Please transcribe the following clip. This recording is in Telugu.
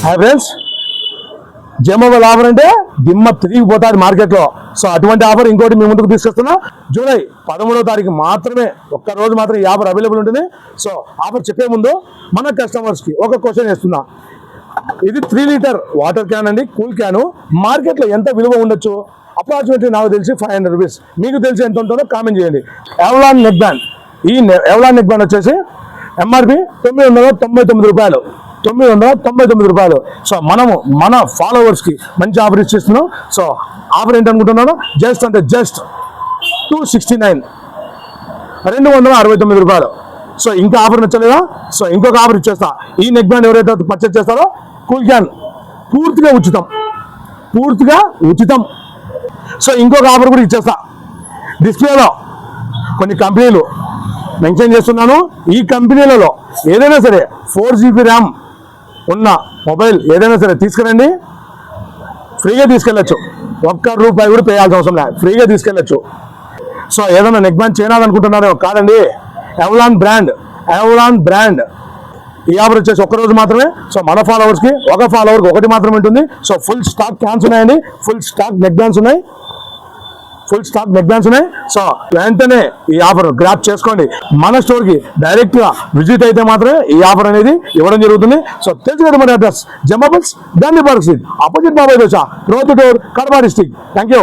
హాయ్ ఫ్రెండ్స్, జెమోబైల్ ఆఫర్ అంటే దిమ్మ తిరిగిపోతాడు మార్కెట్లో. సో అటువంటి ఆఫర్ ఇంకోటి మీ ముందుకు తీసుకొస్తున్నా. జూలై 13వ తారీఖు మాత్రమే, ఒక్క రోజు మాత్రం ఈ ఆఫర్ అవైలబుల్ ఉంటుంది. సో ఆఫర్ చెప్పే ముందు మన కస్టమర్స్కి ఒక క్వశ్చన్ వేస్తున్నా. ఇది 3 లీటర్ వాటర్ క్యాన్ అండి, కూల్ క్యాను. మార్కెట్లో ఎంత విలువ ఉండొచ్చు? అప్రాక్సిమేట్లీ నాకు తెలిసి 500 రూపీస్. మీకు తెలిసి ఎంత ఉంటుందో కామెంట్ చేయండి. ఎవలాన్ నెక్ బ్యాండ్, ఈ ఎవలాన్ నెక్ బ్యాండ్ వచ్చేసి ఎంఆర్పి 999 రూపాయలు. 999 రూపాయలు. సో మనము మన ఫాలోవర్స్కి మంచి ఆఫర్ ఇచ్చేస్తున్నాం. సో ఆఫర్ ఏంటనుకుంటున్నాను, జస్ట్ అంటే జస్ట్ 269, 269 రూపాయలు. సో ఇంకా ఆఫర్ నచ్చలేదా? సో ఇంకొక ఆఫర్ ఇచ్చేస్తా. ఈ నెక్ బ్యాండ్ ఎవరైతే పర్చేస్ చేస్తారో కూల్ క్యాన్ పూర్తిగా ఉచితం, పూర్తిగా ఉచితం. సో ఇంకొక ఆఫర్ కూడా ఇచ్చేస్తా. డిస్ప్లేలో కొన్ని కంపెనీలు మెన్షన్ చేస్తున్నాను. ఈ కంపెనీలలో ఏదైనా సరే 4GB ర్యామ్ ఉన్న మొబైల్ ఏదైనా సరే తీసుకురండి, ఫ్రీగా తీసుకెళ్ళచ్చు. ₹1 కూడా పే చేయాల్సిన అవసరం లేదు, ఫ్రీగా తీసుకెళ్ళచ్చు. సో ఏదైనా నెక్ బ్యాండ్ చేయాలనుకుంటున్నారో కాదండి, ఎవలాన్ బ్రాండ్ ఈ ఆఫర్ వచ్చేసి ఒక్కరోజు మాత్రమే. సో మన ఫాలోవర్స్కి ఒక ఫాలోవర్కి ఒకటి మాత్రమే ఉంటుంది. సో ఫుల్ స్టాక్ క్యాన్స్ ఉన్నాయండి, ఫుల్ స్టాక్ నెక్ బ్యాండ్స్ ఉన్నాయి. సో వెంటనే ఈ ఆఫర్ గ్రాప్ చేసుకోండి. మన స్టోర్కి డైరెక్ట్గా విజిట్ అయితే మాత్రమే ఈ ఆఫర్ అనేది ఇవ్వడం జరుగుతుంది. సో తెలుసుకోండి మన address, J mobiles, Gandhi park street, opposite Babai dosa, road to door, Kadapa district. Thank you.